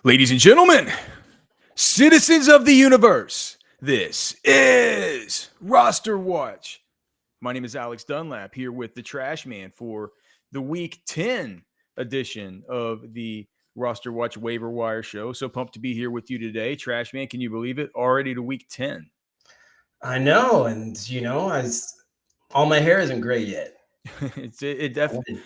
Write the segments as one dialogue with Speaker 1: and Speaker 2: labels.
Speaker 1: Ladies and gentlemen, citizens of the universe, this is Roster Watch. My name is Alex Dunlap here with the Trash Man for the Week 10 edition of the Roster Watch Waiver Wire Show. So pumped to be here with you today. Trash Man, can you believe it? Already to Week 10.
Speaker 2: I know, and all my hair isn't gray yet.
Speaker 1: it definitely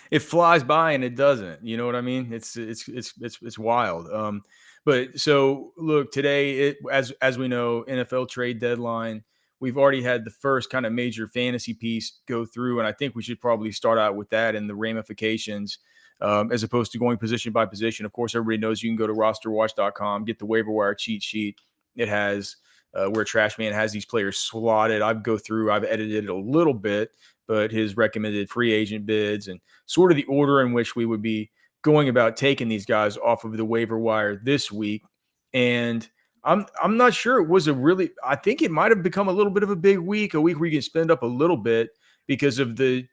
Speaker 1: it flies by and it doesn't. You know what I mean? It's wild. But so look, today, as we know, NFL trade deadline. We've already had the first kind of major fantasy piece go through, and I think we should probably start out with that and the ramifications, as opposed to going position by position. Of course, everybody knows you can go to rosterwatch.com, get the waiver wire cheat sheet. It has where Trash Man has these players slotted. I've edited it a little bit, but his recommended free agent bids and sort of the order in which we would be going about taking these guys off of the waiver wire this week. And I'm not sure it was I think it might have become a little bit of a big week, a week where you can spend up a little bit because of the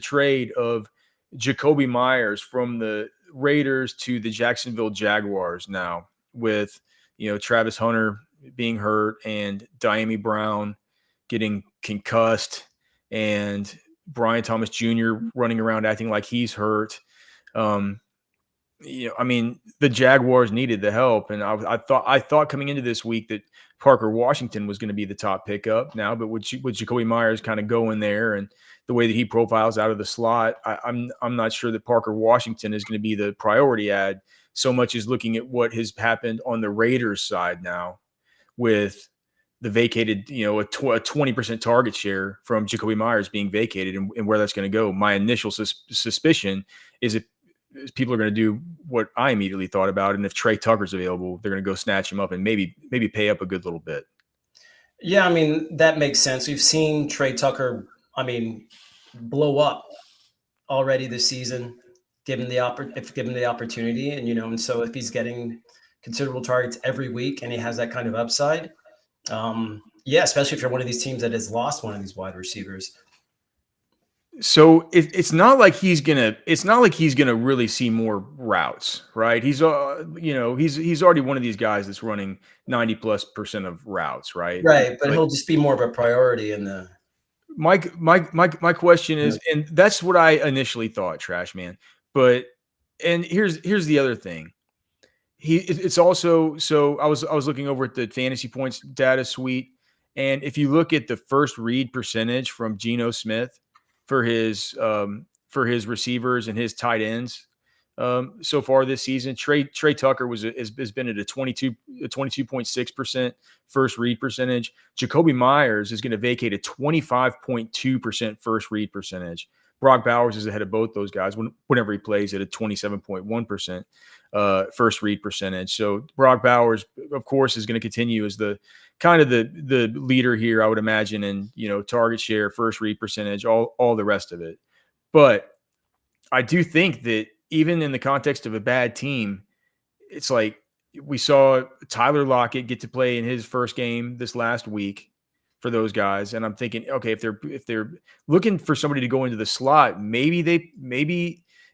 Speaker 1: trade of Jacoby Myers from the Raiders to the Jacksonville Jaguars now, with Travis Hunter being hurt and Diami Brown getting concussed and Brian Thomas Jr. running around acting like he's hurt. The Jaguars needed the help, and I thought coming into this week that Parker Washington was going to be the top pickup now, but with Jacoby Myers kind of going there and the way that he profiles out of the slot, I'm not sure that Parker Washington is going to be the priority ad so much as looking at what has happened on the Raiders side now with the vacated, a 20% target share from Jacoby Myers being vacated and where that's going to go. My initial suspicion is that people are going to do what I immediately thought about. And if Trey Tucker's available, they're going to go snatch him up and maybe pay up a good little bit.
Speaker 2: Yeah, that makes sense. We've seen Trey Tucker, blow up already this season, given the opportunity. And so if he's getting considerable targets every week and he has that kind of upside, especially if you're one of these teams that has lost one of these wide receivers.
Speaker 1: So it's not like he's gonna really see more routes, right? He's he's already one of these guys that's running 90+% of routes, right?
Speaker 2: Right, but he'll just be more of a priority in the.
Speaker 1: My question is, and that's what I initially thought, Trash Man. But here's the other thing. It's also, so I was looking over at the fantasy points data suite, and if you look at the first read percentage from Geno Smith for his receivers and his tight ends so far this season, Trey Tucker has been at a 22.6% first read percentage. Jacoby Myers is going to vacate a 25.2% first read percentage. Brock Bowers is ahead of both those guys whenever he plays at a 27.1% first read percentage. So Brock Bowers, of course, is going to continue as the kind of the leader here, I would imagine, in target share, first read percentage, all the rest of it. But I do think that even in the context of a bad team, it's like we saw Tyler Lockett get to play in his first game this last week for those guys. And I'm thinking, okay, if they're looking for somebody to go into the slot, maybe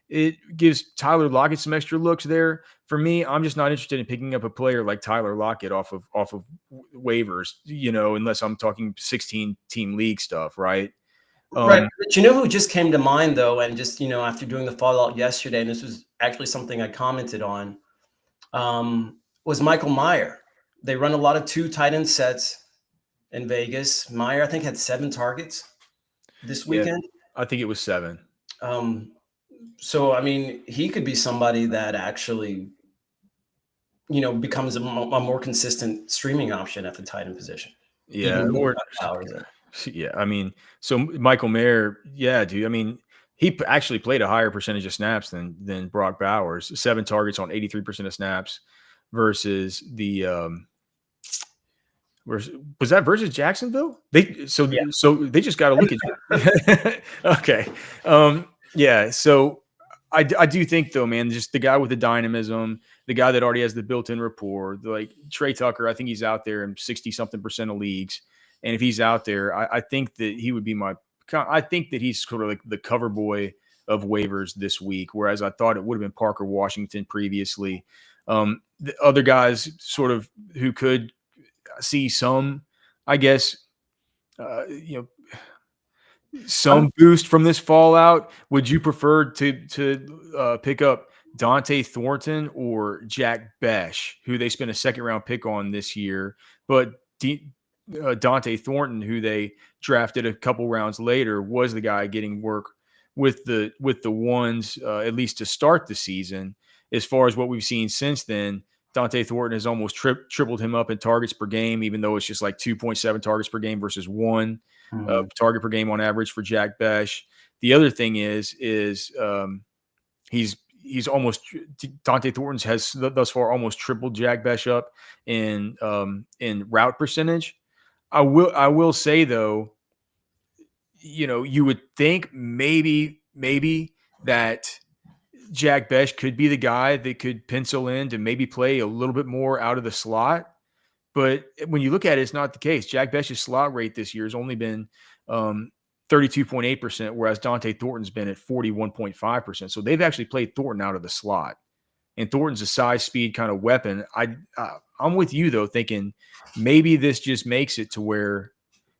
Speaker 1: it gives Tyler Lockett some extra looks there. For me, I'm just not interested in picking up a player like Tyler Lockett off of waivers, unless I'm talking 16-team league stuff, right?
Speaker 2: Right. But who just came to mind, though, and just, after doing the fallout yesterday, and this was actually something I commented on, was Michael Mayer. They run a lot of 2 tight end sets in Vegas. Mayer, I think, had 7 targets this weekend.
Speaker 1: I think it was 7.
Speaker 2: So, he could be somebody that actually, becomes a more consistent streaming option at the tight end position.
Speaker 1: Yeah. So Michael Mayer, yeah, dude. He actually played a higher percentage of snaps than Brock Bowers. 7 targets on 83% of snaps versus the was that versus Jacksonville? So they just got to look at okay. Yeah. So I do think, though, man, just the guy with the dynamism, the guy that already has the built-in rapport, like Trey Tucker, I think he's out there in 60-something% of leagues. And if he's out there, I think that he would be I think that he's sort of like the cover boy of waivers this week, whereas I thought it would have been Parker Washington previously. The other guys sort of who could see some, I guess, some boost from this fallout. Would you prefer to pick up Dante Thornton or Jack Besh, who they spent a second round pick on this year, but Dante Thornton, who they drafted a couple rounds later, was the guy getting work with the ones at least to start the season. As far as what we've seen since then, Dante Thornton has almost tripled him up in targets per game, even though it's just like 2.7 targets per game versus 1 target per game on average for Jack Besh. The other thing is he's almost Dante Thornton's has thus far almost tripled Jack Besh up in route percentage. I will say though, you would think maybe that Jack Besh could be the guy that could pencil in to maybe play a little bit more out of the slot. But when you look at it, it's not the case. Jack Besh's slot rate this year has only been 32.8%, whereas Dante Thornton's been at 41.5%. So they've actually played Thornton out of the slot. And Thornton's a size speed kind of weapon. I'm with you, though, thinking maybe this just makes it to where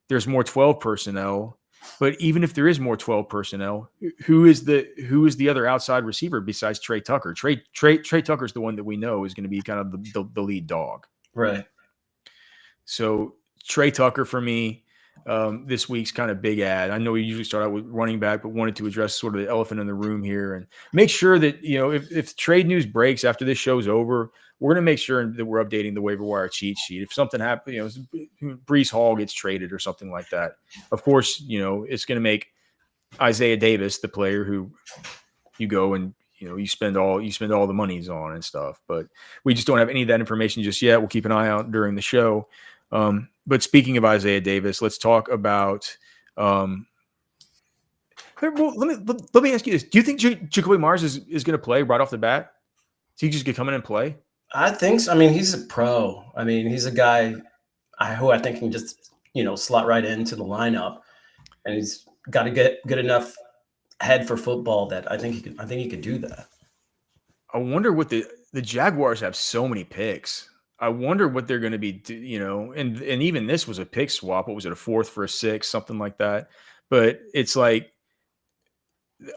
Speaker 1: there's more 12 personnel. But even if there is more 12 personnel, who is the other outside receiver besides Trey Tucker? Trey Tucker's the one that we know is going to be kind of the lead dog.
Speaker 2: Right.
Speaker 1: So Trey Tucker for me this week's kind of big ad. I know we usually start out with running back, but wanted to address sort of the elephant in the room here and make sure that, if trade news breaks after this show's over, we're going to make sure that we're updating the waiver wire cheat sheet. If something happens, Breece Hall gets traded or something like that, of course, it's going to make Isaiah Davis the player who you go and, you spend all the monies on and stuff, but we just don't have any of that information just yet. We'll keep an eye out during the show. But speaking of Isaiah Davis, let's talk about. Let me ask you this: do you think Jacoby Myers is going to play right off the bat? Is he just going to come in and play?
Speaker 2: I think so. I mean, he's a pro. I mean, he's a guy who I think can just slot right into the lineup, and he's got to get good enough head for football that I think he could do that.
Speaker 1: I wonder what the Jaguars have so many picks. I wonder what they're going to be, and even this was a pick swap. What was it, a 4th for a 6th, something like that? But it's like,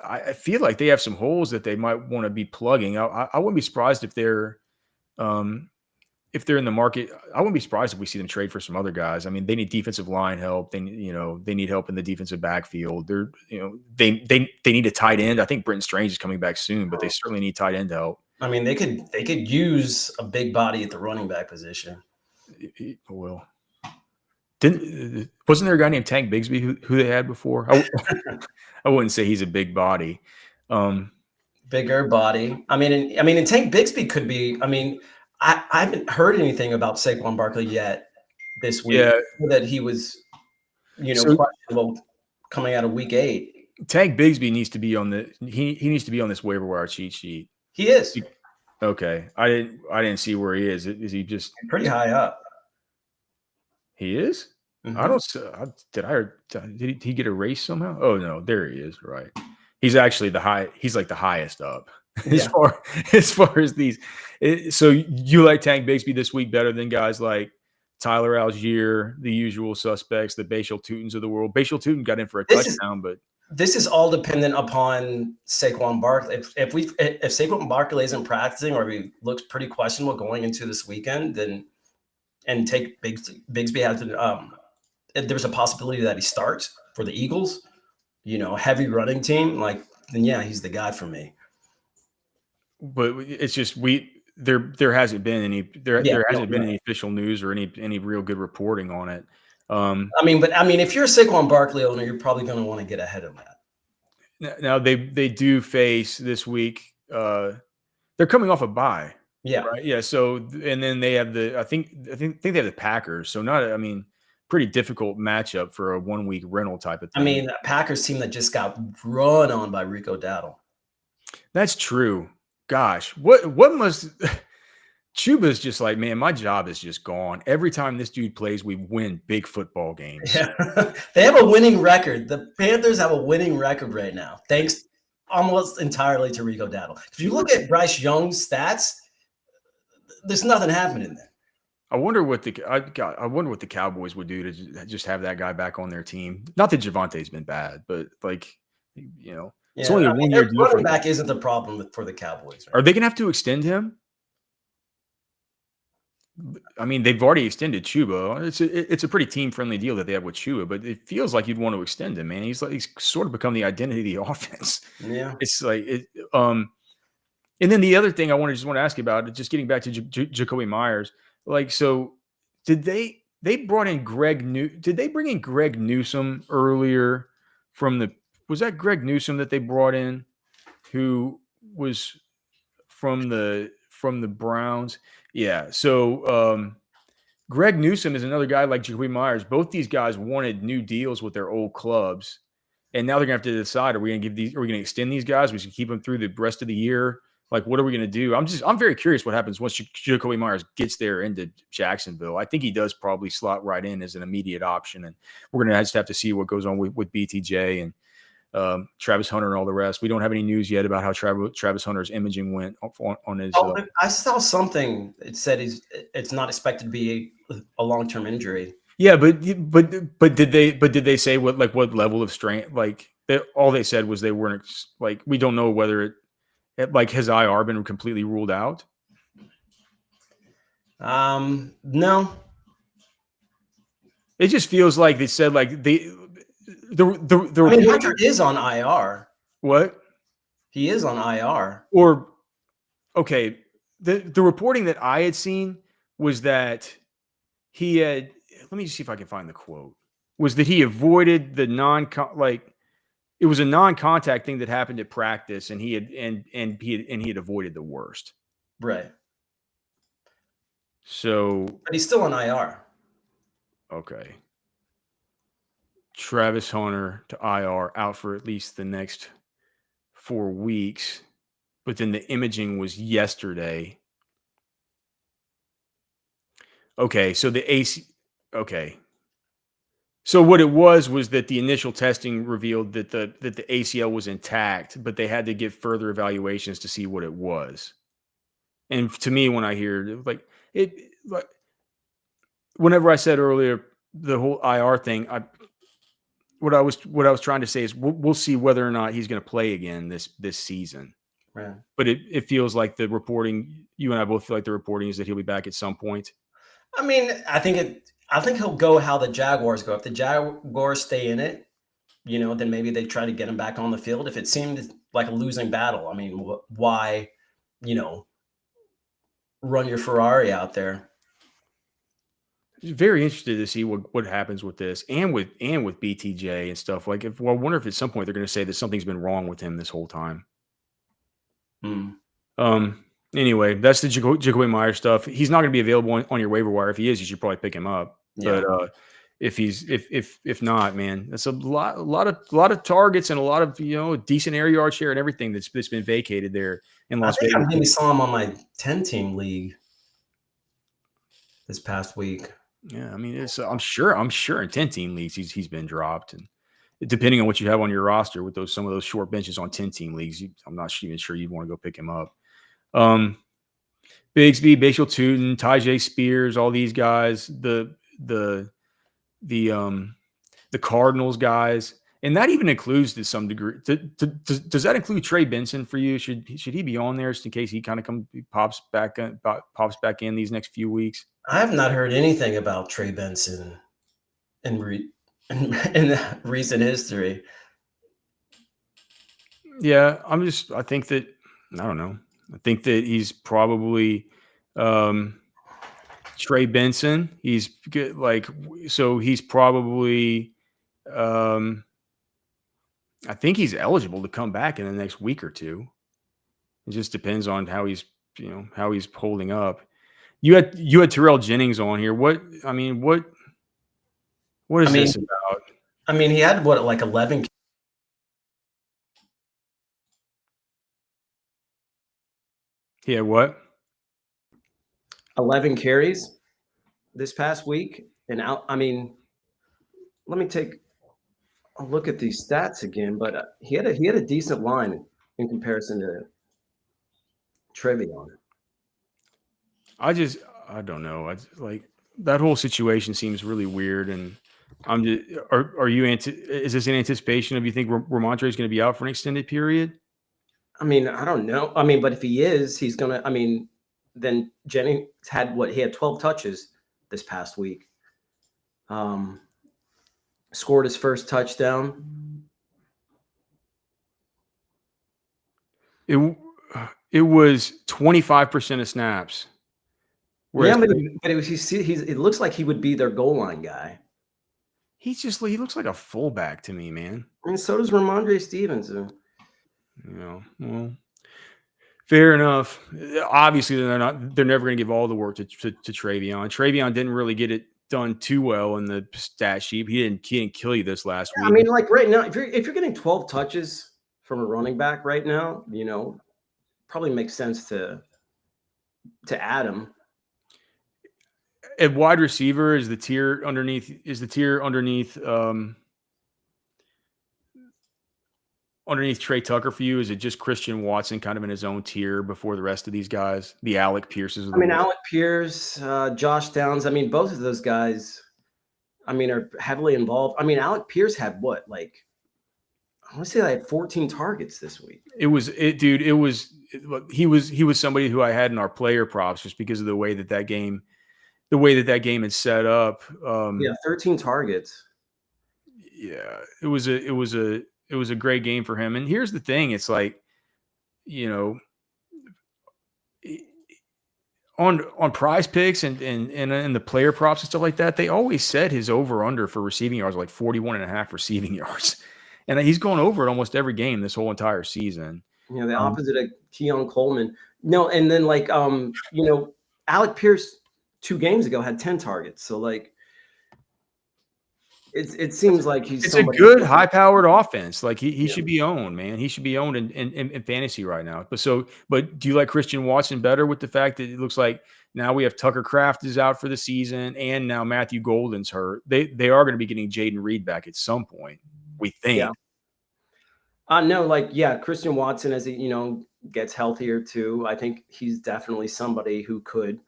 Speaker 1: I feel like they have some holes that they might want to be plugging. I wouldn't be surprised if they're in the market. I wouldn't be surprised if we see them trade for some other guys. I mean, they need defensive line help. They need help in the defensive backfield. They need a tight end. I think Brenton Strange is coming back soon, but they certainly need tight end help.
Speaker 2: I mean, they could use a big body at the running back position.
Speaker 1: Well, wasn't there a guy named Tank Bigsby who they had before? I wouldn't say he's a big body.
Speaker 2: Bigger body. I mean, and Tank Bigsby could be. I mean, I haven't heard anything about Saquon Barkley yet this week.
Speaker 1: Yeah.
Speaker 2: That he was, questionable coming out of week 8.
Speaker 1: Tank Bigsby needs to be on he needs to be on this waiver wire cheat sheet.
Speaker 2: He is.
Speaker 1: Okay. I didn't see where he is. Is he just
Speaker 2: pretty high up?
Speaker 1: He is? Mm-hmm. Did he get erased somehow? Oh no, there he is. Right. He's actually he's like the highest up as far as these. So you like Tank Bigsby this week better than guys like Tyler Algier, the usual suspects, the Bashal Tutons of the world. Bashal Tutin got in for a touchdown, but
Speaker 2: this is all dependent upon Saquon Barkley. If Saquon Barkley isn't practicing or he looks pretty questionable going into this weekend, and take Bigsby has to, there's a possibility that he starts for the Eagles, heavy running team, then yeah, he's the guy for me. But
Speaker 1: it's just there hasn't been any any official news or any real good reporting on it.
Speaker 2: I mean, if you're a Saquon Barkley owner, you're probably going to want to get ahead of that.
Speaker 1: Now they do face this week. They're coming off a bye.
Speaker 2: Yeah.
Speaker 1: Right. Yeah. So, and then they have I think they have the Packers. So pretty difficult matchup for a 1 week rental type of thing.
Speaker 2: I mean, a Packers team that just got run on by Rico Dowdle.
Speaker 1: That's true. Gosh, what must Chuba's just like, man, my job is just gone. Every time this dude plays, we win big football games.
Speaker 2: Yeah. They have a winning record. The Panthers have a winning record right now. Thanks almost entirely to Rico Dowdle. If you look at Bryce Young's stats, there's nothing happening there.
Speaker 1: I wonder what the Cowboys would do to just have that guy back on their team. Not that Javante's been bad, but like, it's
Speaker 2: Yeah,
Speaker 1: only
Speaker 2: I
Speaker 1: a
Speaker 2: mean,
Speaker 1: 1 year
Speaker 2: their
Speaker 1: deal for
Speaker 2: running
Speaker 1: him.
Speaker 2: back isn't the problem for the Cowboys, right?
Speaker 1: Are they gonna have to extend him? I mean, they've already extended Chuba. It's a pretty team friendly deal that they have with Chuba, but it feels like you'd want to extend him, man. He's sort of become the identity of the offense.
Speaker 2: Yeah.
Speaker 1: It's like it. And then the other thing I want to ask you about, just getting back to Jacoby Myers, like, so did they brought in did they bring in Greg Newsome earlier was that Greg Newsome that they brought in, who was from the Browns? Yeah. So Greg Newsome is another guy like Jacoby Myers. Both these guys wanted new deals with their old clubs, and now they're gonna have to decide: are we gonna extend these guys? We should keep them through the rest of the year. Like, what are we gonna do? I'm very curious what happens once Jacoby Myers gets there into Jacksonville. I think he does probably slot right in as an immediate option, and we're gonna just have to see what goes on with BTJ and Travis Hunter and all the rest. We don't have any news yet about how Travis Hunter's imaging went on his.
Speaker 2: Oh, I saw something. It said it's not expected to be a long-term injury.
Speaker 1: Yeah, but did they say what level of strength? Like, all they said was they weren't, like, we don't know whether like, has IR been completely ruled out?
Speaker 2: No.
Speaker 1: It just feels like they said, like, the
Speaker 2: I mean,
Speaker 1: report.
Speaker 2: Hunter is on IR.
Speaker 1: What?
Speaker 2: He is on IR.
Speaker 1: Or okay, the reporting that I had seen was that he had. Let me see if I can find the quote. Was that he avoided the it was a non-contact thing that happened at practice, and he had avoided the worst.
Speaker 2: Right.
Speaker 1: So,
Speaker 2: but he's still on IR.
Speaker 1: Okay. Travis Hunter to IR, out for at least the next 4 weeks. But then the imaging was yesterday. Okay, so the AC. Okay. So what it was that the initial testing revealed that the ACL was intact, but they had to get further evaluations to see what it was. And to me, when I hear whenever I said earlier the whole IR thing, what I was trying to say is we'll see whether or not he's going to play again this season.
Speaker 2: Right.
Speaker 1: But it feels like the reporting, you and I both feel like the reporting is that he'll be back at some point.
Speaker 2: I mean, I think he'll go how the Jaguars go. If the Jaguars stay in it, then maybe they try to get him back on the field. If it seemed like a losing battle, I mean, why, run your Ferrari out there?
Speaker 1: Very interested to see what happens with this and with BTJ and stuff. Like, I wonder if at some point they're going to say that something's been wrong with him this whole time. Anyway, that's the Jacoby Myers stuff. He's not going to be available on your waiver wire. If he is, you should probably pick him up. Yeah. But if not, man, that's a lot of targets and a lot of decent air yard share and everything that's been vacated there in Las Vegas.
Speaker 2: I maybe saw him on my 10-team league this past week.
Speaker 1: Yeah, I mean, I'm sure in 10-team leagues he's been dropped, and depending on what you have on your roster with some of those short benches on 10-team leagues, I'm not even sure you'd want to go pick him up. Bigsby, Bashal Tootin, Tyjae Spears, all these guys, the Cardinals guys, and that even includes to some degree. Does that include Trey Benson for you? Should he be on there just in case he kind of pops back in these next few weeks?
Speaker 2: I have not heard anything about Trey Benson in recent history.
Speaker 1: Yeah, I think that he's probably Trey Benson. He's good, so he's probably I think he's eligible to come back in the next week or two. It just depends on how he's holding up. You had Terrell Jennings on here. What is this about?
Speaker 2: I mean, he had 11.
Speaker 1: He had what?
Speaker 2: 11 carries this past week. And let me take a look at these stats again, but he had a decent line. in comparison to Trevion.
Speaker 1: I don't know. I just, like that whole situation seems really weird, and I'm just are you is this in anticipation of you think Ramondre is going to be out for an extended period?
Speaker 2: I mean, I don't know. I mean, but if he is, he's gonna. I mean, then Jennings had what? He had 12 touches this past week. Um, Scored his first touchdown.
Speaker 1: It was 25% of snaps. Whereas
Speaker 2: Yeah, but it was it looks like he would be their goal line guy.
Speaker 1: he looks like a fullback to me, man.
Speaker 2: I mean, so does Ramondre Stevenson.
Speaker 1: You know, well, fair enough. Obviously, they're never going to give all the work to Trevion. Trevion didn't really get it done too well in the stat sheet. He didn't kill you this last
Speaker 2: I
Speaker 1: week.
Speaker 2: mean, like right now, if you're getting 12 touches from a running back right now, probably makes sense to add him.
Speaker 1: At wide receiver is the tier underneath Trey Tucker for you? Is it just Christian Watson kind of in his own tier before the rest of these guys, the Alec Pierces of
Speaker 2: I
Speaker 1: the
Speaker 2: mean,
Speaker 1: world?
Speaker 2: Alec Pierce, Josh Downs. I mean, both of those guys, I mean, are heavily involved. I mean, Alec Pierce had what, like, I want to say I had 14 targets this week.
Speaker 1: He was somebody who I had in our player props just because of the way that game is set up.
Speaker 2: Yeah, 13 targets.
Speaker 1: Yeah, it was a great game for him. And here's the thing: it's like, you know, on Prize Picks and the player props and stuff like that, they always said his over under for receiving yards like 41.5 receiving yards, and he's gone over it almost every game this whole entire season.
Speaker 2: The opposite of Keon Coleman. No, and then like Alec Pierce 2 games ago had 10 targets. So like it seems like
Speaker 1: it's a good high powered offense. Like he should be owned, man. He should be owned in fantasy right now. But do you like Christian Watson better with the fact that it looks like now we have Tucker Kraft is out for the season and now Matthew Golden's hurt? They are going to be getting Jaden Reed back at some point, we think.
Speaker 2: Yeah. No, like, yeah, Christian Watson, as he, gets healthier too, I think he's definitely somebody who can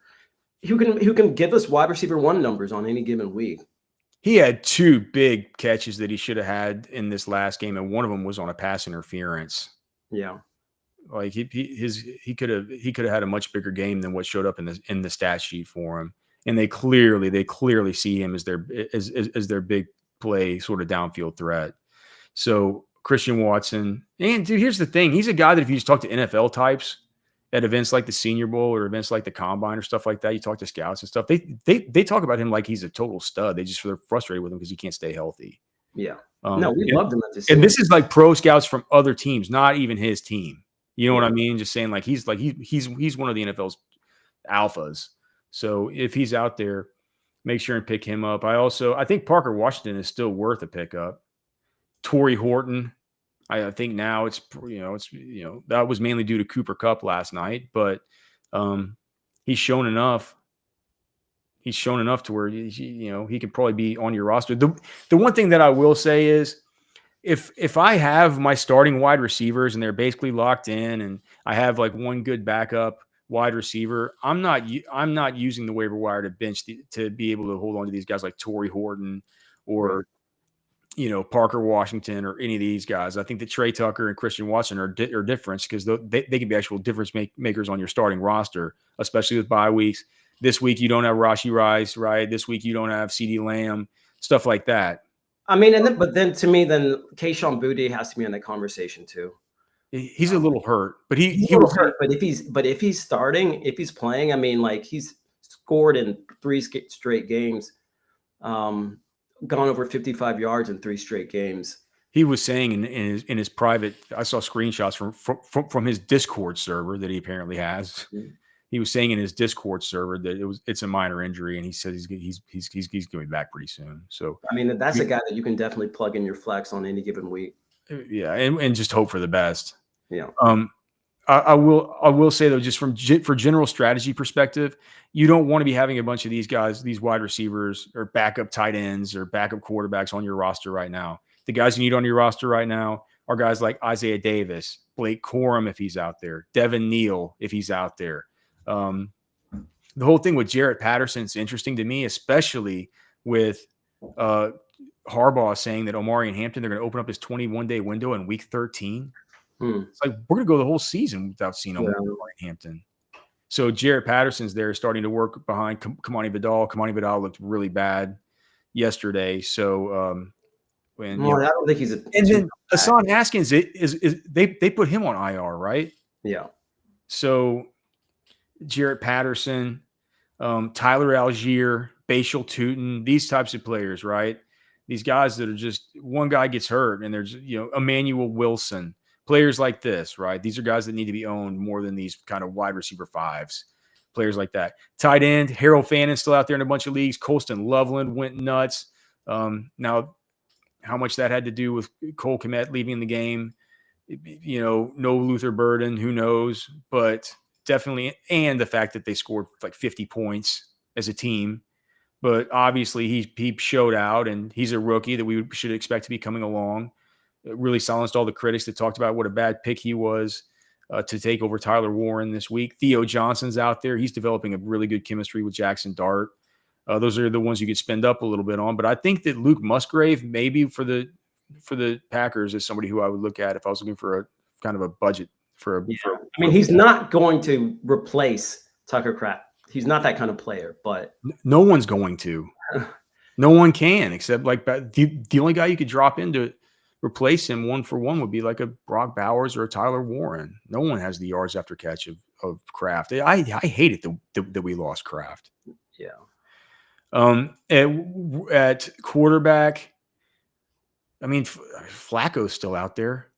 Speaker 2: give us wide receiver 1 numbers on any given week.
Speaker 1: He had 2 big catches that he should have had in this last game, and one of them was on a pass interference.
Speaker 2: Yeah.
Speaker 1: Like he could have had a much bigger game than what showed up in the stat sheet for him. And they clearly see him as their big play sort of downfield threat. So Christian Watson, and dude, here's the thing: he's a guy that if you just talk to NFL types at events like the Senior Bowl or events like the Combine or stuff like that, you talk to scouts and stuff. They talk about him like he's a total stud. They're frustrated with him because he can't stay healthy.
Speaker 2: Yeah. No, we loved him at the
Speaker 1: and this is like pro scouts from other teams, not even his team. You know what I mean? Just saying he's one of the NFL's alphas. So if he's out there, make sure and pick him up. I think Parker Washington is still worth a pickup. Torrey Horton, I think now that was mainly due to Cooper Kupp last night, but he's shown enough. He's shown enough to where he could probably be on your roster. The one thing that I will say is, if I have my starting wide receivers and they're basically locked in, and I have like one good backup wide receiver, I'm not using the waiver wire to bench to be able to hold on to these guys like Torrey Horton or Parker Washington or any of these guys. I think that Trey Tucker and Christian Watson are different because they can be actual difference makers on your starting roster, especially with bye weeks. This week you don't have Rashee Rice, right? This week you don't have CeeDee Lamb, stuff like that.
Speaker 2: I mean, but then to me, Kayshon Boutte has to be in the conversation too.
Speaker 1: He's a little hurt, but
Speaker 2: he's a little hurt. But if he's starting, if he's playing, I mean, like he's scored in 3 straight games, gone over 55 yards in 3 straight games.
Speaker 1: He was saying in his private, I saw screenshots from his Discord server that he apparently has. Mm-hmm. He was saying in his Discord server that it's a minor injury, and he said he's going to be back pretty soon. So
Speaker 2: I mean, that's a guy that you can definitely plug in your flex on any given week.
Speaker 1: Yeah, and just hope for the best.
Speaker 2: Yeah.
Speaker 1: I will say though, just for general strategy perspective, you don't want to be having a bunch of these guys, these wide receivers or backup tight ends or backup quarterbacks on your roster right now. The guys you need on your roster right now are guys like Isaiah Davis, Blake Corum if he's out there, Devin Neal if he's out there. The whole thing with Jarrett Patterson is interesting to me, especially with Harbaugh saying that Omari and Hampton, they're going to open up his 21-day window in week 13. It's like we're going to go the whole season without seeing Omari and Hampton. So Jarrett Patterson's there starting to work behind Kamani Vidal. Kamani Vidal looked really bad yesterday. So
Speaker 2: I don't think he's
Speaker 1: and then Hassan Haskins is they put him on IR, right?
Speaker 2: Yeah.
Speaker 1: So Jarrett Patterson, Tyler Algier, Bashal Tootin, these types of players, right? These guys that are just one guy gets hurt, and there's Emmanuel Wilson, players like this, right? These are guys that need to be owned more than these kind of wide receiver fives, players like that. Tight end, Harold Fannon's still out there in a bunch of leagues. Colston Loveland went nuts. Now, how much that had to do with Cole Kmet leaving the game, no Luther Burden, who knows? But definitely, and the fact that they scored like 50 points as a team. But obviously, he showed out, and he's a rookie that we should expect to be coming along. It really silenced all the critics that talked about what a bad pick he was to take over Tyler Warren this week. Theo Johnson's out there. He's developing a really good chemistry with Jackson Dart. Those are the ones you could spend up a little bit on. But I think that Luke Musgrave, maybe for the Packers, is somebody who I would look at if I was looking for a kind of a budget for.
Speaker 2: I mean, he's not going to replace Tucker Kraft. He's not that kind of player, but
Speaker 1: no one's going to. No one can, except like the only guy you could drop in to replace him 1-for-1 would be like a Brock Bowers or a Tyler Warren. No one has the yards after catch of Kraft. I hate it that we lost Kraft.
Speaker 2: Yeah.
Speaker 1: At quarterback, I mean, Flacco's still out there.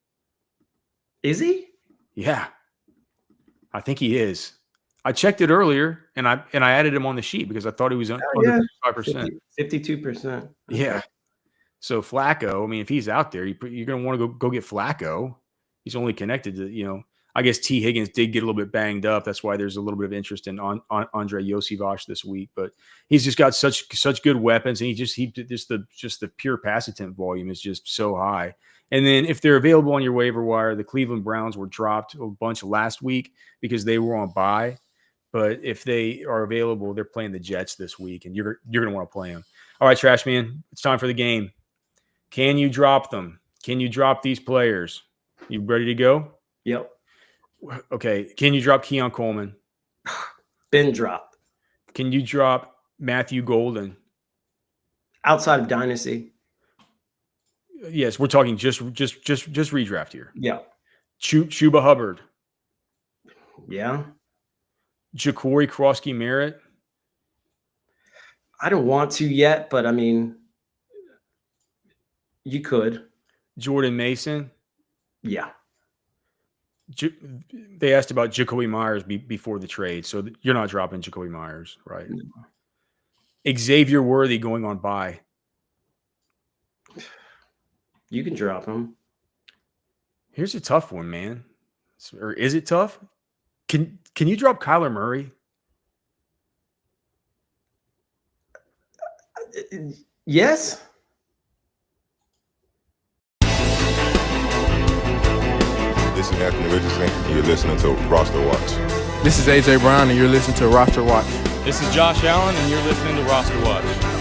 Speaker 2: Is he?
Speaker 1: Yeah, I think he is. I checked it earlier, and I added him on the sheet because I thought he was under 5%.
Speaker 2: 52%.
Speaker 1: Yeah. So Flacco, I mean, if he's out there, you're going to want to go get Flacco. He's only connected to, I guess T. Higgins did get a little bit banged up. That's why there's a little bit of interest in Andre Josivach this week. But he's just got such good weapons, and just the pure pass attempt volume is just so high. And then if they're available on your waiver wire, the Cleveland Browns were dropped a bunch last week because they were on bye. But if they are available, they're playing the Jets this week, and you're going to want to play them. All right, Trash Man, it's time for the game. Can you drop them? Can you drop these players? You ready to go?
Speaker 2: Yep.
Speaker 1: Okay. Can you drop Keon Coleman?
Speaker 2: Been dropped.
Speaker 1: Can you drop Matthew Golden?
Speaker 2: Outside of Dynasty.
Speaker 1: Yes, we're talking just redraft here.
Speaker 2: Yeah.
Speaker 1: Chuba Hubbard.
Speaker 2: Yeah.
Speaker 1: Ja'Cory Krosky-Merritt.
Speaker 2: I don't want to yet, but I mean, you could.
Speaker 1: Jordan Mason.
Speaker 2: Yeah.
Speaker 1: They asked about Jacoby Myers before the trade, so you're not dropping Jacoby Myers, right? No. Xavier Worthy going on bye.
Speaker 2: You can drop him.
Speaker 1: Here's a tough one, man. Or is it tough? Can you drop Kyler Murray?
Speaker 2: Yes.
Speaker 3: This is Anthony Richardson. You're listening to RosterWatch.
Speaker 4: This is AJ Brown, and you're listening to RosterWatch.
Speaker 5: This is Josh Allen, and you're listening to RosterWatch.